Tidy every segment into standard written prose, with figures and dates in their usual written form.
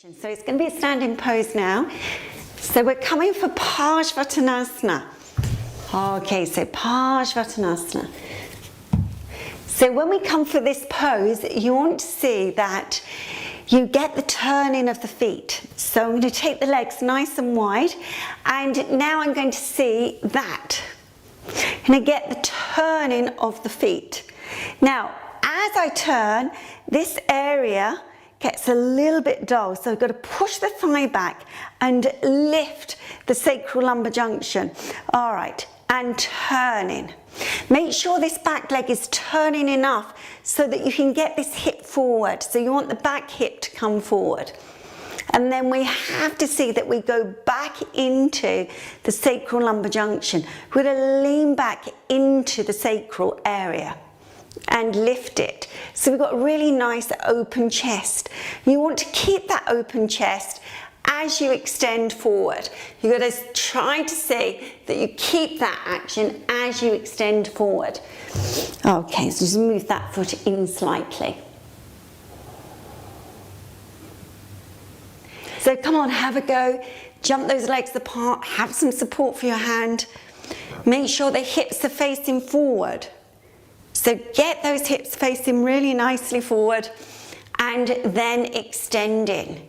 So it's going to be a standing pose now. So we're coming for Bharavajasana. Okay, so Bharavajasana. So when we come for this pose, you want to see that you get the turning of the feet. So I'm going to take the legs nice and wide, and now I'm going to see that. I'm going to get the turning of the feet. Now, as I turn, this area gets a little bit dull, so I've got to push the thigh back and lift the sacral lumbar junction. All right, and turning. Make sure this back leg is turning enough so that you can get this hip forward. So you want the back hip to come forward. And then we have to see that we go back into the sacral lumbar junction. We're going to lean back into the sacral area and lift it. So we've got a really nice open chest. You want to keep that open chest as you extend forward. You've got to try to see that you keep that action as you extend forward. Okay, so just move that foot in slightly. So come on, have a go. Jump those legs apart, have some support for your hand. Make sure the hips are facing forward. So get those hips facing really nicely forward and then extending.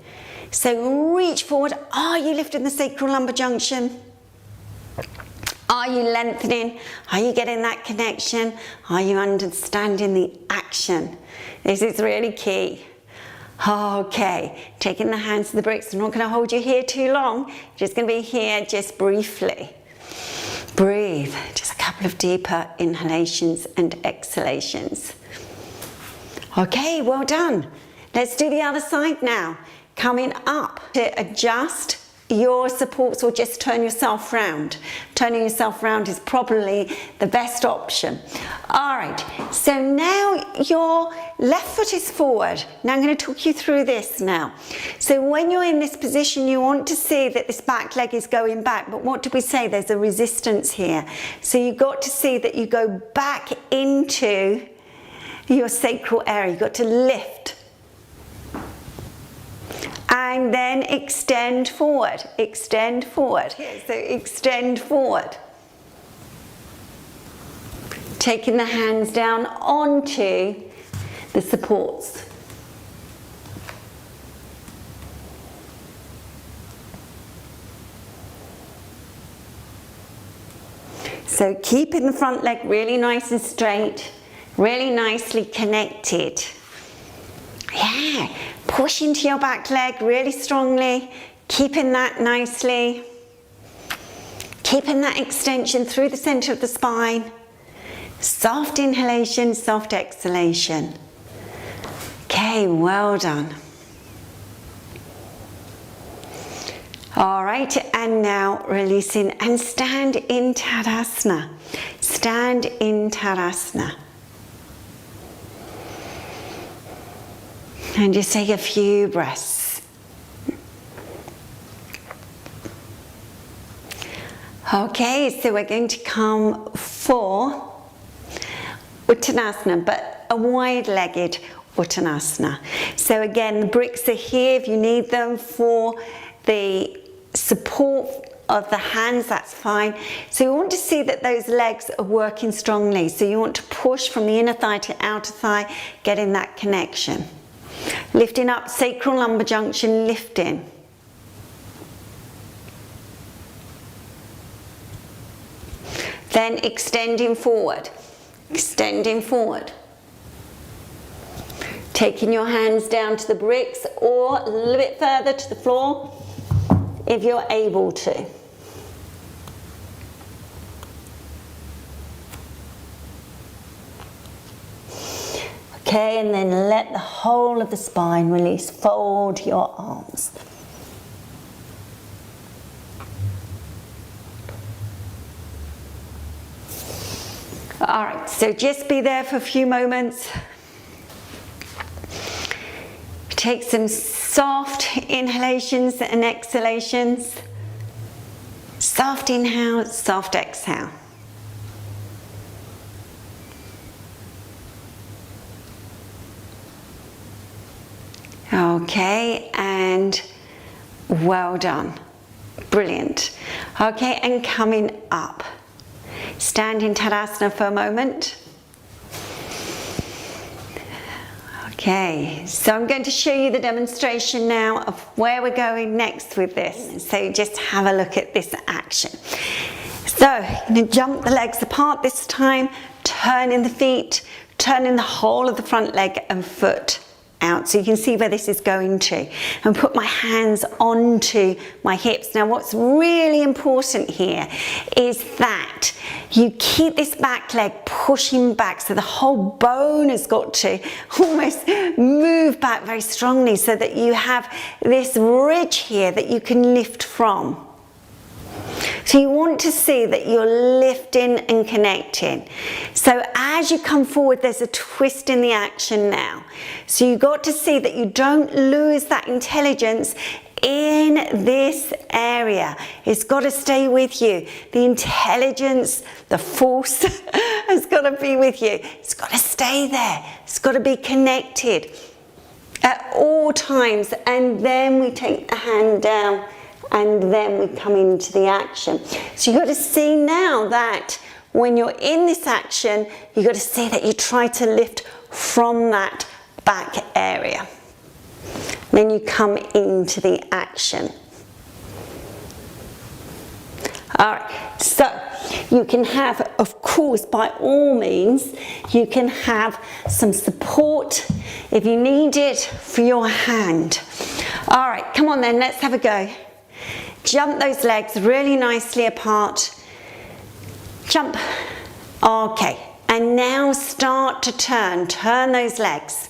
So reach forward. Are you lifting the sacral lumbar junction? Are you lengthening? Are you getting that connection? Are you understanding the action? This is really key. Okay, taking the hands to the bricks. I'm not going to hold you here too long. You're just going to be here just briefly. Breathe, just a couple of deeper inhalations and exhalations. Okay, well done. Let's do the other side now. Coming up to adjust your supports or just turn yourself round. Turning yourself round is probably the best option. All right, so now your left foot is forward. Now I'm going to talk you through this now. So when you're in this position, you want to see that this back leg is going back, but what did we say? There's a resistance here. So you've got to see that you go back into your sacral area. You've got to lift. And then extend forward, extend forward. So extend forward. Taking the hands down onto the supports. So keeping the front leg really nice and straight, really nicely connected. Yeah. Push into your back leg really strongly, keeping that nicely. Keeping that extension through the center of the spine. Soft inhalation, soft exhalation. Okay, well done. All right, and now releasing and stand in Tarasana. Stand in Tarasana. And just take a few breaths. Okay, so we're going to come for Uttanasana, but a wide-legged Uttanasana. So again, the bricks are here if you need them for the support of the hands, that's fine. So you want to see that those legs are working strongly. So you want to push from the inner thigh to outer thigh, getting that connection. Lifting up, sacral lumbar junction, lifting. Then extending forward, extending forward. Taking your hands down to the bricks or a little bit further to the floor if you're able to. Okay, and then let the whole of the spine release. Fold your arms. All right, so just be there for a few moments. Take some soft inhalations and exhalations. Soft inhale, soft exhale. Okay, and well done. Brilliant. Okay, and coming up. Stand in Tarasana for a moment. Okay, so I'm going to show you the demonstration now of where we're going next with this. So just have a look at this action. So you're going to jump the legs apart this time, turning the feet, turning the whole of the front leg and foot out, so you can see where this is going to, and put my hands onto my hips. Now what's really important here is that you keep this back leg pushing back, so the whole bone has got to almost move back very strongly, so that you have this ridge here that you can lift from. So you want to see that you're lifting and connecting. So as you come forward, there's a twist in the action now. So you've got to see that you don't lose that intelligence in this area. It's got to stay with you. The intelligence, the force has got to be with you. It's got to stay there. It's got to be connected at all times. And then we take the hand down, and then we come into the action. So you've got to see now that when you're in this action, you've got to see that you try to lift from that back area. Then you come into the action. All right, so you can have, of course, by all means, you can have some support if you need it for your hand. All right, come on then, let's have a go. Jump those legs really nicely apart. Jump. Okay, and now start to turn those legs.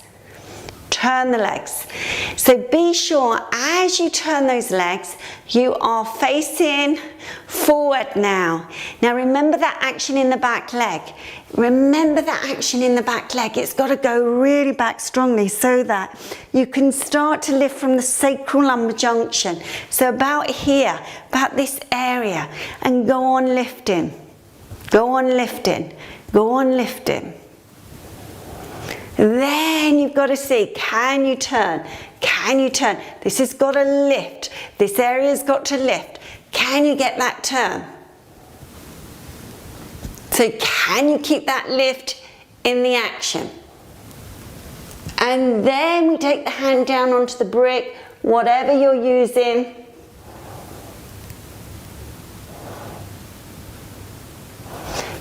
Turn the legs. So be sure as you turn those legs, you are facing forward now. Now remember that action in the back leg. Remember that action in the back leg. It's got to go really back strongly so that you can start to lift from the sacral lumbar junction. So about here, about this area, and go on lifting. Go on lifting. Go on lifting. Then you've got to see, can you turn? Can you turn? This has got to lift. This area's got to lift. Can you get that turn? So can you keep that lift in the action? And then we take the hand down onto the brick, whatever you're using.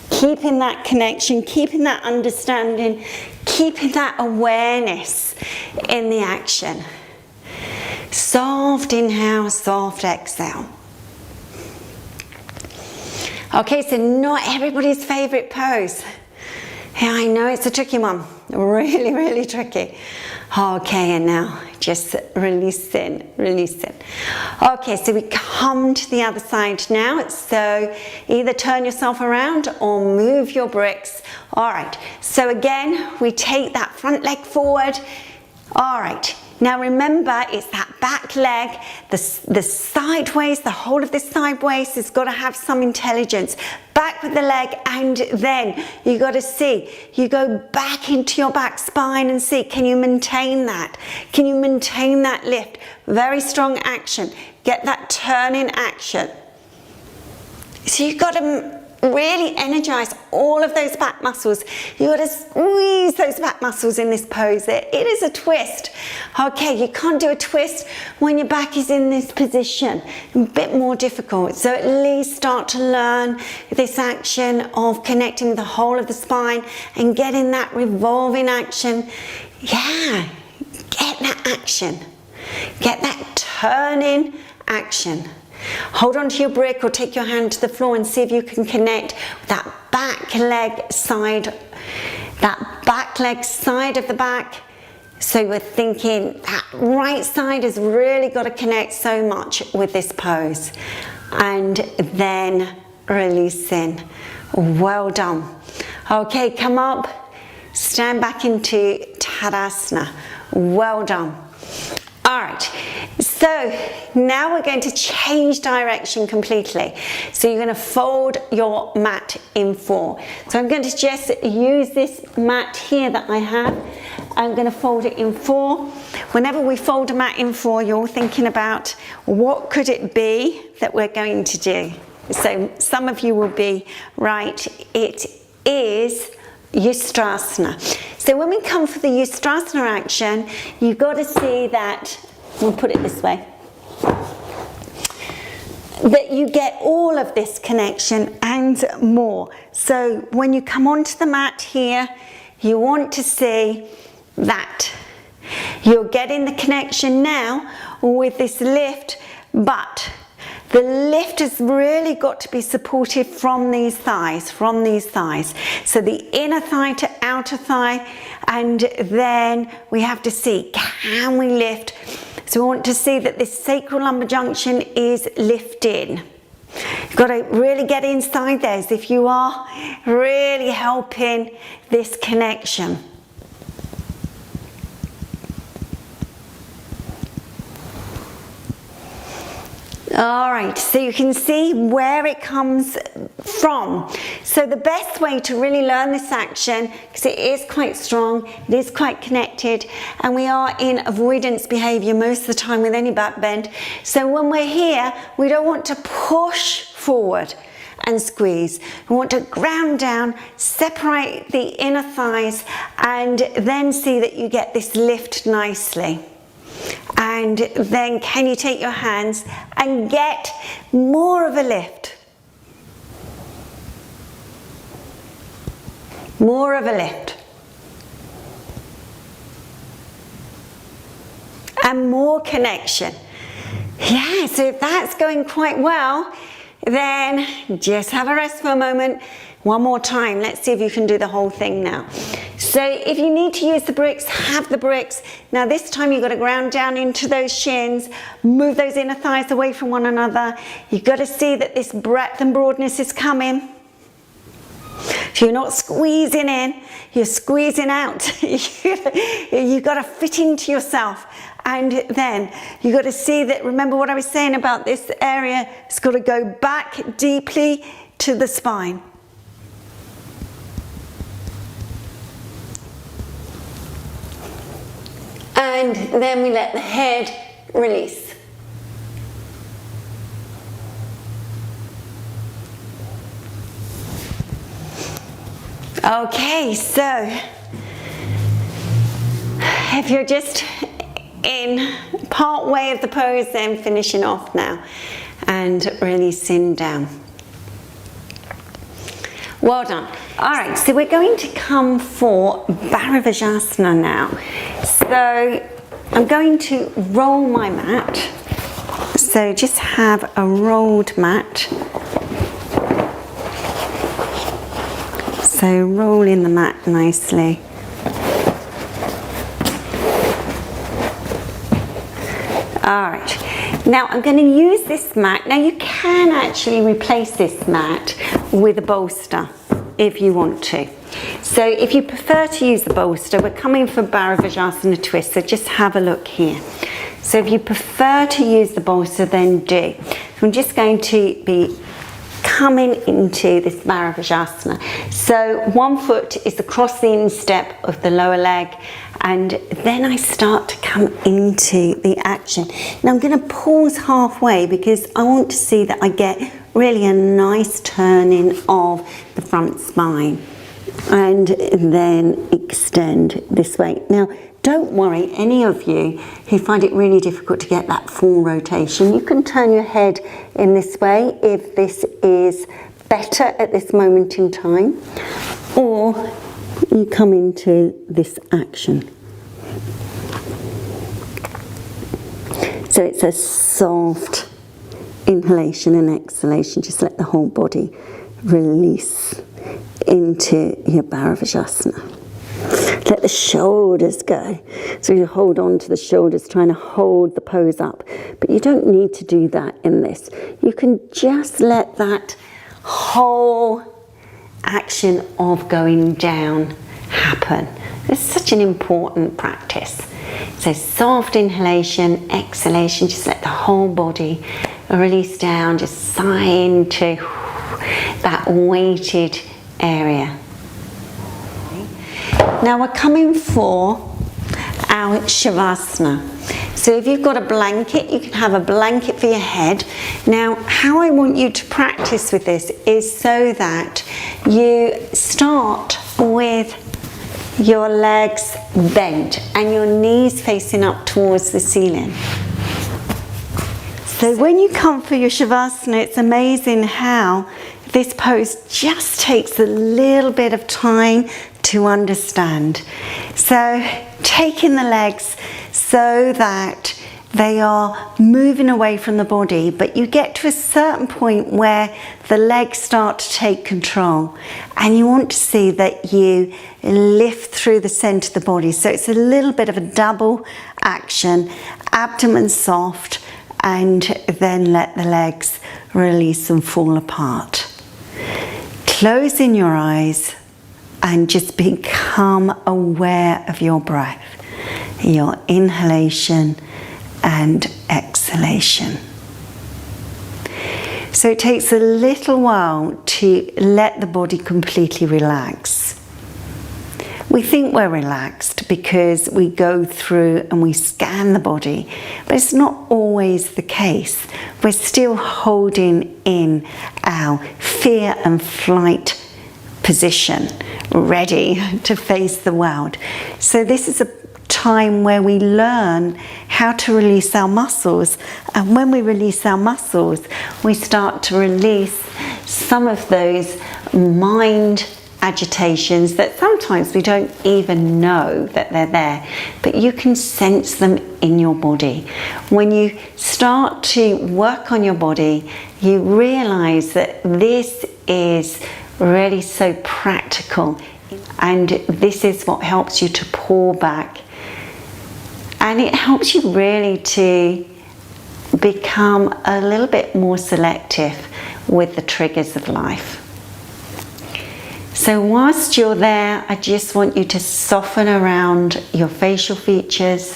Keeping that connection, keeping that understanding, keeping that awareness in the action. Soft inhale, soft exhale. Okay, so not everybody's favorite pose. Yeah, I know it's a tricky one. Really, really tricky. Okay, and now just releasing, releasing. Okay, so we come to the other side now. So either turn yourself around or move your bricks. All right, so again, we take that front leg forward. All right, now remember, it's that back leg, the sideways, the whole of this sideways has got to have some intelligence. Back with the leg, and then you got to see, you go back into your back spine and see, can you maintain that? Can you maintain that lift? Very strong action. Get that turn in action. So you've got to really energize all of those back muscles. You've got to squeeze those back muscles in this pose. It is a twist. Okay, you can't do a twist when your back is in this position. A bit more difficult. So at least start to learn this action of connecting with the whole of the spine and getting that revolving action. Yeah, get that action. Get that turning action. Hold on to your brick or take your hand to the floor and see if you can connect with that back leg side of the back. So we're thinking that right side has really got to connect so much with this pose. And then releasing. Well done. Okay, come up, stand back into Tarasana. Well done. All right, so now we're going to change direction completely. So you're going to fold your mat in four. So I'm going to just use this mat here that I have, I'm going to fold it in 4. Whenever we fold a mat in 4, you're thinking about what could it be that we're going to do. So some of you will be right, it is Uttanasana. So when we come for the Uttanasana action, you've got to see that, we'll put it this way, that you get all of this connection and more. So when you come onto the mat here, you want to see that you're getting the connection now with this lift, but the lift has really got to be supported from these thighs, So the inner thigh to outer thigh, and then we have to see, can we lift? So we want to see that this sacral lumbar junction is lifting. You've got to really get inside there as if you are really helping this connection. All right, so you can see where it comes from. So the best way to really learn this action, because it is quite strong, it is quite connected, and we are in avoidance behavior most of the time with any back bend. So when we're here, we don't want to push forward and squeeze. We want to ground down, separate the inner thighs, and then see that you get this lift nicely. And then can you take your hands and get more of a lift? More of a lift. And more connection. Yeah, so if that's going quite well, then just have a rest for a moment. One more time. Let's see if you can do the whole thing now. So if you need to use the bricks, have the bricks. Now this time you've got to ground down into those shins, move those inner thighs away from one another. You've got to see that this breadth and broadness is coming. So you're not squeezing in, you're squeezing out. You've got to fit into yourself. And then you've got to see that, remember what I was saying about this area, it's got to go back deeply to the spine. And then we let the head release. Okay, so if you're just in part way of the pose, then finishing off now and releasing down. Well done. All right, so we're going to come for Bharavajasana now. So I'm going to roll my mat. So just have a rolled mat. So roll in the mat nicely. All right, now I'm going to use this mat. Now you can actually replace this mat with a bolster if you want to. So if you prefer to use the bolster, we're coming for Bharavajasana Twist, so just have a look here. So if you prefer to use the bolster, then do. So I'm just going to be coming into this Bharavajasana. So one foot is across the instep of the lower leg, and then I start to come into the action. Now I'm going to pause halfway because I want to see that I get really a nice turning of the front spine, and then extend this way. Now don't worry, any of you who find it really difficult to get that full rotation, you can turn your head in this way if this is better at this moment in time, or you come into this action. So it's a soft inhalation and exhalation. Just let the whole body release into your Bharavajasana. Let the shoulders go. So you hold on to the shoulders, trying to hold the pose up. But you don't need to do that in this. You can just let that whole action of going down happen. It's such an important practice. So soft inhalation, exhalation, just let the whole body release down, just sigh into that weighted area. Now we're coming for our Shavasana. So if you've got a blanket, you can have a blanket for your head. Now, how I want you to practice with this is so that you start with your legs bent and your knees facing up towards the ceiling. So when you come for your Shavasana, it's amazing how this pose just takes a little bit of time to understand. So taking the legs so that they are moving away from the body, but you get to a certain point where the legs start to take control, and you want to see that you lift through the center of the body. So it's a little bit of a double action, abdomen soft, and then let the legs release and fall apart. Closing your eyes and just become aware of your breath, your inhalation and exhalation. So it takes a little while to let the body completely relax. We think we're relaxed because we go through and we scan the body, but it's not always the case. We're still holding in our fear and flight position, ready to face the world. So this is a time where we learn how to release our muscles, and when we release our muscles, we start to release some of those mind agitations that sometimes we don't even know that they're there, but you can sense them in your body. When you start to work on your body, you realize that this is really so practical, and this is what helps you to pull back, and it helps you really to become a little bit more selective with the triggers of life. So whilst you're there, I just want you to soften around your facial features,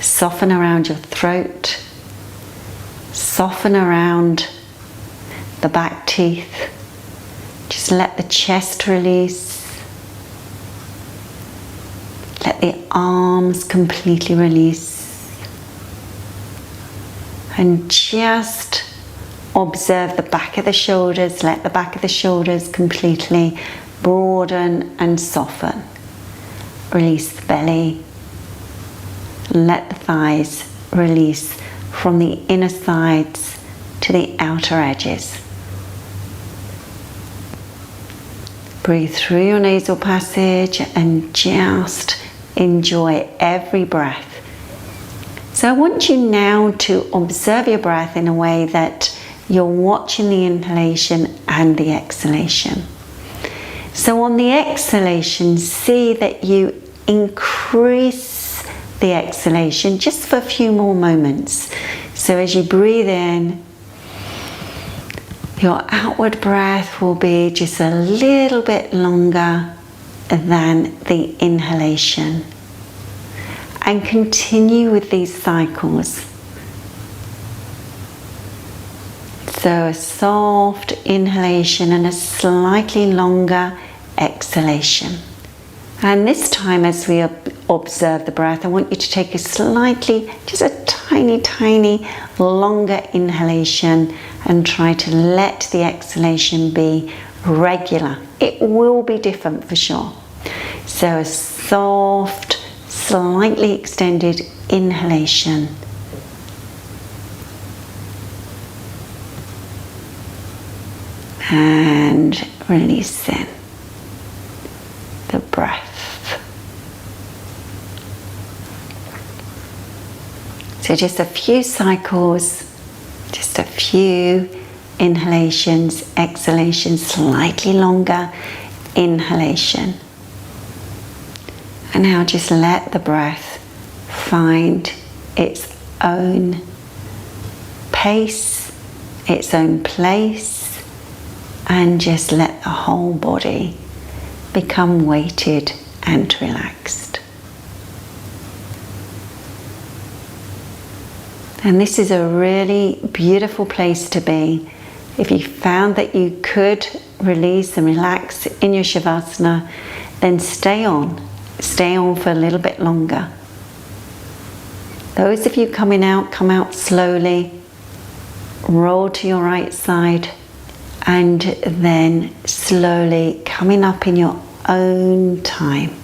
soften around your throat, soften around the back teeth. Just let the chest release. Let the arms completely release. And just observe the back of the shoulders. Let the back of the shoulders completely broaden and soften. Release the belly. Let the thighs release from the inner sides to the outer edges. Breathe through your nasal passage and just enjoy every breath. So I want you now to observe your breath in a way that you're watching the inhalation and the exhalation. So on the exhalation, see that you increase the exhalation just for a few more moments. So as you breathe in, your outward breath will be just a little bit longer than the inhalation. And continue with these cycles. So a soft inhalation and a slightly longer exhalation. And this time, as we observe the breath, I want you to take just a tiny longer inhalation and try to let the exhalation be regular. It will be different for sure. So a soft, slightly extended inhalation. And releasing the breath. So just a few cycles, just a few inhalations, exhalations, slightly longer inhalation. And now just let the breath find its own pace, its own place, and just let the whole body become weighted and relaxed. And this is a really beautiful place to be. If you found that you could release and relax in your Shavasana, then stay on stay on for a little bit longer. Those of you coming out, come out slowly, roll to your right side, and then slowly coming up in your own time.